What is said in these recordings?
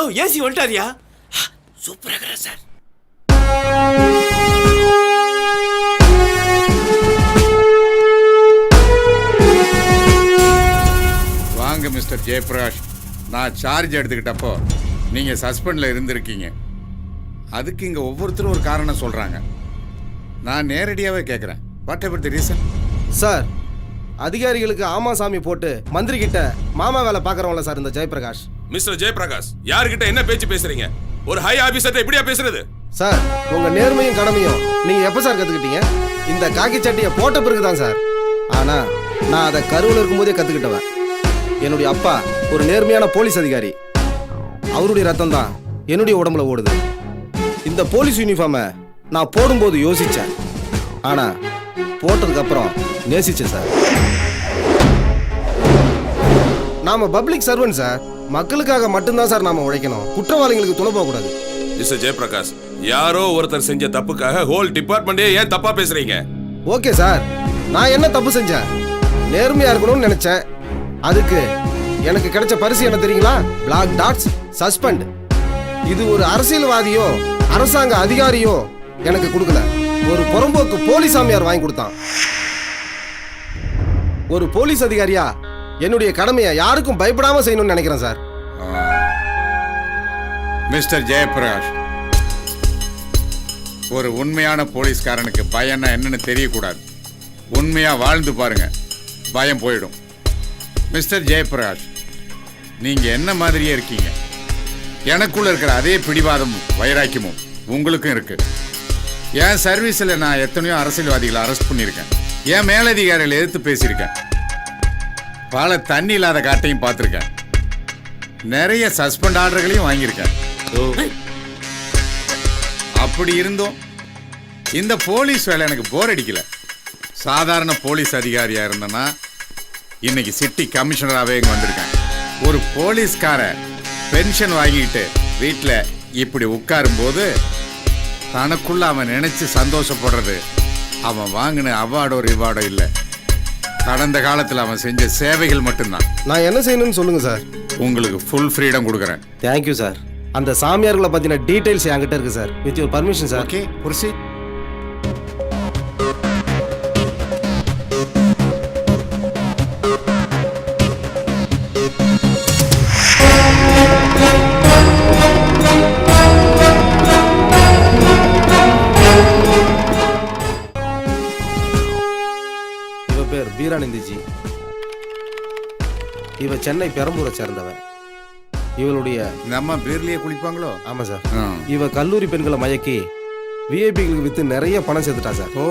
யோ AC வந்துட்டாரியா? சூப்பரா இருக்கிற sir. வாங்க மிஸ்டர் ஜெயபிரகாஷ். நான் சார்ஜ் எடுத்துக்கிட்டப்போ நீங்க சஸ்பெண்ட்ல இருந்திருக்கீங்க. அதுக்கு இங்க ஒவ்வொருத்தரும் ஒரு காரணம் சொல்றாங்க. நான் நேரடியாவே கேட்குறேன், what ever the reason? Sir, அதிகாரிகளுக்கு ஆமா சாமி போட்டு மந்திரி கிட்ட மாமா வேலை பார்க்கறவங்கள சார் இந்த ஜெயபிரகாஷ். மிஸ்டர் ஜெயபிரகாஷ், யார்கிட்ட என்ன பேச்சு பேசுறீங்க? ஒரு ஹை ஆபீசர்ட்ட இப்படியா பேசுறது? சார், உங்க நேர்மையும் கடமையும் நீங்க எப்ப சார் கத்துக்கிட்டீங்க? இந்த காக்கி சட்டையை போட்ட பிறகுதான் சார். ஆனா நான் அதை கருவில் இருக்கும்போதே கத்துக்கிட்டவன். என்னுடைய அப்பா ஒரு நேர்மையான போலீஸ் அதிகாரி. அவருடைய ரத்தம் தான் என்னுடைய உடம்புல ஓடுது. இந்த போலீஸ் யூனிஃபார்மை நான் போடும்போது யோசிச்சேன், ஆனா போட்டதுக்கு அப்புறம் நேசிச்சேன் சார். நாம பப்ளிக் சர்வன்ட் சார். மக்களுக்காக மட்டும்தான் சார் நாம உழைக்கணும். குற்றவாளிகளுக்கு துணை போக கூடாது. மிஸ்டர் ஜெயபிரகாஷ், யாரோ ஒருத்தர் செஞ்ச தப்புக்காக ஹோல் டிபார்ட்மெண்டே ஏன் தப்பா பேசுறீங்க? ஓகே சார், நான் என்ன தப்பு செஞ்சேன்? நேர்மையா இருக்கணும்னு நினைச்சேன். அதுக்கு எனக்கு கிடைச்ச பரிசு என்ன தெரியுங்களா? Black dots, suspend. இது ஒரு அரசியல்வாதியோ அரசாங்க அதிகாரியோ எனக்கு கொடுக்கல, ஒரு புறம்போக்கு போலீஸ் சாமியார் வாங்கி கொடுத்தான். ஒரு போலீஸ் அதிகாரியா என்னுடைய கடமையை யாருக்கும் பயப்படாம செய்யணும்னு நினைக்கிறேன் சார். மிஸ்டர் ஜெயபிரகாஷ், ஒரு உண்மையான போலீஸ்காரனுக்கு பயம்னா என்னன்னு தெரியக்கூடாது. உண்மையா வாழ்ந்து பாருங்க, பயம் போயிடும். மிஸ்டர் ஜெயபிரகாஷ், நீங்க என்ன மாதிரியே இருக்கீங்க. எனக்குள்ள இருக்கிற அதே பிடிவாதமும் வைராக்கியமும் உங்களுக்கும் இருக்கு. என் சர்வீஸில் நான் எத்தனையோ அரசியல்வாதிகளை அரெஸ்ட் பண்ணியிருக்கேன். என் மேலதிகாரிகளை எதிர்த்து பேசியிருக்கேன். பல தண்ணி இல்லாத காட்டையும் பார்த்துருக்கேன். நிறைய சஸ்பெண்ட் ஆர்டர்களையும் வாங்கியிருக்கேன். அப்படி இருந்தோம் இந்த போலீஸ் வேலை எனக்கு போர் அடிக்கல. சாதாரண போலீஸ் அதிகாரியா இருந்தேன்னா இன்னைக்கு சிட்டி கமிஷனராகவே இங்கே வந்திருக்கேன். ஒரு போலீஸ்கார பென்ஷன் வாங்கிட்டு வீட்டில் இப்படி உட்காரும்போது தனக்குள்ள அவன் நினைச்சு சந்தோஷப்படுறது அவன் வாங்கின அவார்டோ ரிவார்டோ இல்லை, கடந்த காலத்தில் அவன் செஞ்ச சேவைகள் மட்டும்தான். நான் என்ன செய்யணும்னு சொல்லுங்க சார். உங்களுக்கு ஃபுல் ஃப்ரீடம் கொடுக்குறேன். Thank you sir. அந்த சாமியார்களை பத்தின டீடைல்ஸ் என்கிட்ட இருக்கு sir. With your permission sir. Okay, புரிசி. பீரானந்திஜி, இவ சென்னை பெரம்பூரை சேர்ந்தவன். இவளுடைய நம்ம பேர்லயே குளிப்பாங்களோ? ஆமா சார். இவ கல்லூரி பெண்களை மயக்கி விஐபிகளுக்கு வித்து நிறைய பணம் சேர்த்துட்டா சார். ஓ,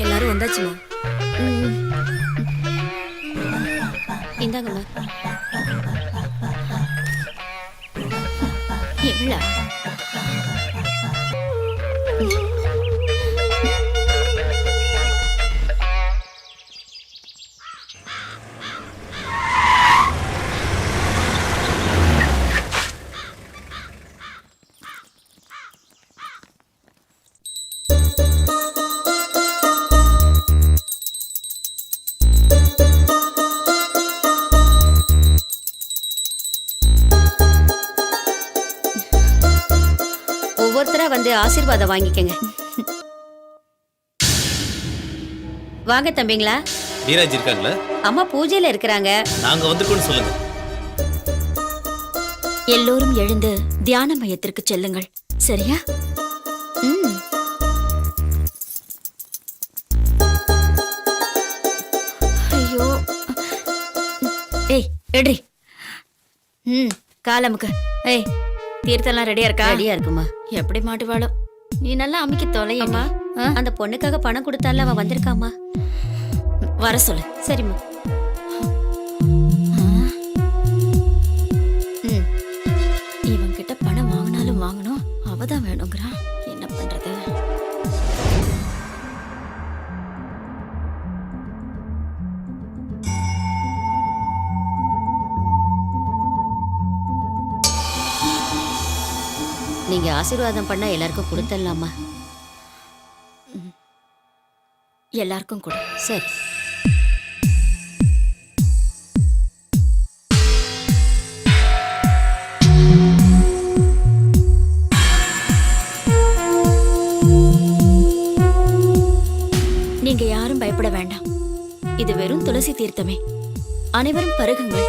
எல்லாரும் வந்தாச்சுமா? இந்தாங்கம்மா. எவ்வளோ? ஒவ்வொருத்தரா வந்து ஆசீர்வாதம் வாங்கிக்கங்க. வாங்க தம்பிங்களா. நீராஜ் இருக்காங்களா? அம்மா பூஜையில இருக்கிறாங்க. நாங்க வந்துட்டோம்னு சொல்லுங்க. எல்லோரும் எழுந்து தியான மையத்திற்கு செல்லுங்கள், சரியா? ஐயோ, ஏய் எட்ரி. காலமுக்கு. ஏய், தீர்த்தெல்லாம் ரெடியா இருக்கா? ரெடியா இருக்குமா. எப்படி மாட்டுவாளோ. நீ நல்லா அமைக்க தொலையம்மா. அந்த பொண்ணுக்காக பணம் கொடுத்தால அவன் வந்திருக்காமா. வர சொல்லு. சரிம்மா. இவன் கிட்ட பணம் வாங்கினாலும் வாங்கணும், அவதான் வேணுங்கிறான். என்ன பண்றது? நீங்க ஆசீர்வாதம் பண்ண எல்லாருக்கும் கொடுத்துடலாமா? எல்லாருக்கும் கொடு. சரி. நீங்க யாரும் பயப்பட வேண்டாம். இது வெறும் துளசி தீர்த்தமே. அனைவரும் பருகுங்கள்.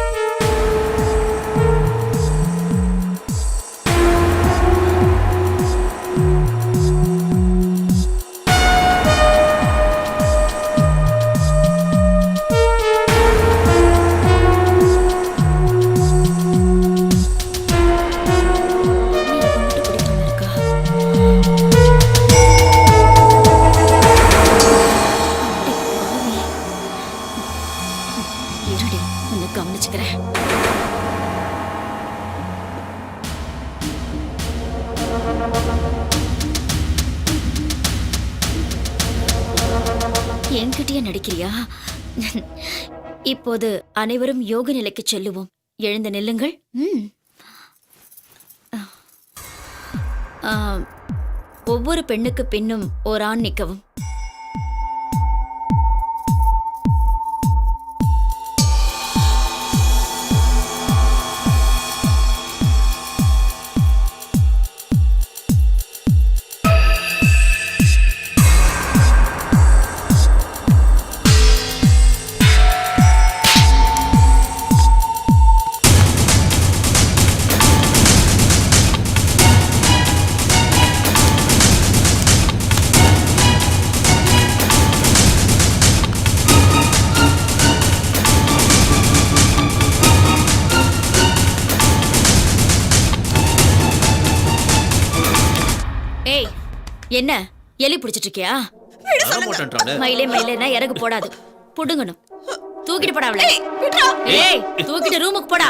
இருடி, உன்னை கவனிச்சுக்கிறேன். என்கிட்டயே நடிக்கிறியா? இப்போது அனைவரும் யோக நிலைக்கு செல்லுவோம். எழுந்து நில்லுங்கள். ஒவ்வொரு பெண்ணுக்கு பின்னும் ஓர் ஆண் நிற்கவும். ஏய், என்ன எலி பிடிச்சிட்டு இருக்கியா? மயிலே மயிலேனா இறகு போடாது, புடுங்கணும். தூக்கிட்டு போடா அவளை. ஏய், தூக்கிட்டு ரூமுக்கு போடா.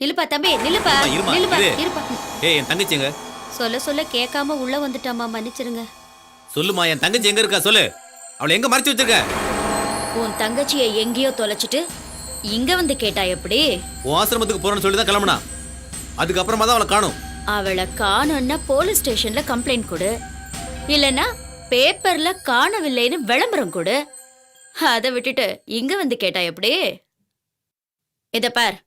நிலுப்பா தம்பி, நிலுப்பா, நிலுப்பா, இருப்பா. ஏய், என் தங்கச்சி எங்க? சொல்ல சொல்ல கேட்காம உள்ள வந்துட்டாமா, மன்னிச்சிருங்க. சொல்லுமா, என் தங்கச்சி எங்க இருக்கா சொல்லு. அவளை எங்க மறைச்சு வச்சிருக்க? உன் தங்கச்சியை எங்கேயோ தொலைச்சிட்டு இங்க வந்து கேட்டா எப்படி? உன் ஆசிரமத்துக்கு போறேன்னு சொல்லி தான் கிளம்புனா. அதுக்கப்புறமா தான் அவளை காணும். அவளை காணும்னா போலீஸ் ஸ்டேஷன்ல கம்ப்ளைண்ட் கொடு, இல்லனா பேப்பர்ல காணவில்லைன்னு விளம்பரம் கொடு. அதை விட்டுட்டு இங்க வந்து கேட்டா எப்படி? இத பார்,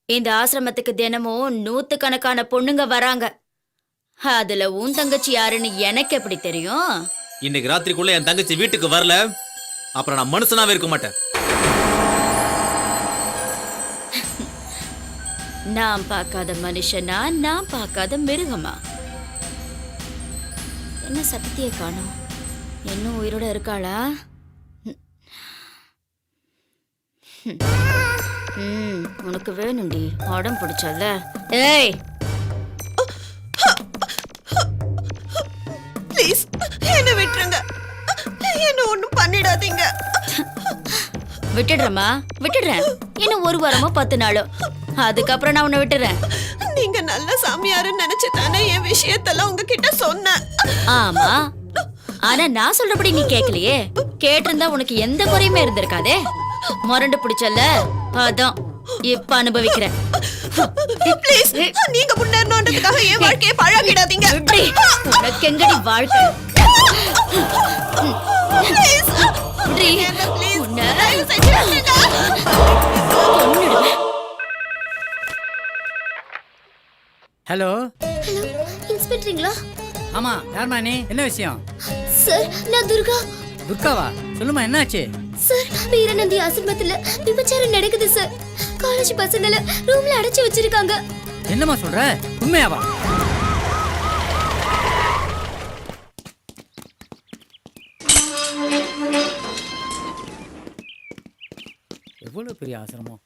இந்த ஆசிரமத்துக்கு தினமும் 100கணக்கான பொண்ணுங்க வராங்க. அதுல உன் தங்கச்சி யாருன்னு எனக்கு எப்படி தெரியும்? இன்னைக்கு ராத்திரிக்குள்ள என் தங்கச்சி வீட்டுக்கு வரல, அப்புறம் நான் மனுஷனாவே இருக்க மாட்டேன். நான் பார்க்காத மனுஷனா, நான் பார்க்காத மிருகமா? என்ன சத்திய காணோம்? இன்னும் உயிரோட இருக்காளா? உனக்கு வேணும்டி, உடம்பு பிடிச்சல. ஏய், ப்ளீஸ் என்ன விட்டுருங்க, என்ன ஒண்ணும் பண்ணிடாதீங்க. விட்டுடுறேம்மா, விட்டுடுறேன். இன்னும் 1 வாரமோ 10 நாளோ, அதுக்கப்புறம் நான் உன்னை விட்டுறேன். நீங்க நல்ல சாமியாருன்னு நினைச்சு தானே என் விஷயத்தெல்லாம் உங்ககிட்ட சொன்னேன். ஆமா, ஆனா நான் சொல்றபடி நீ கேட்கலையே. கேட்டிருந்தா உனக்கு எந்த குறையுமே இருந்திருக்காதே. முரண்டு பிடிச்சல, அதான் இப்ப அனுபவிக்கிறேன். ப்ளீஸ், நீங்க முன்னேறணும்ன்றதுக்காக என் வாழ்க்கையை பழகிடாதீங்க. உனக்கு எங்கடி வாழ்க்கை? ஹலோ ஹலோ, இன்ஸ்பெக்டருங்களா? ஆமா, யார்மா நீ? என்ன விஷயம்? சார், நான் துர்கா. துர்காவா? சொல்லுமா, என்னாச்சு? சார், வீரநந்தி ஆசிரமத்துல விபச்சாரம் நடக்குது சார். காலேஜ் பசங்கள ரூம்ல அடைச்சு வச்சிருக்காங்க. என்னம்மா சொல்ற? உண்மையாவா? எவ்வளவு பெரிய ஆசிரமம்.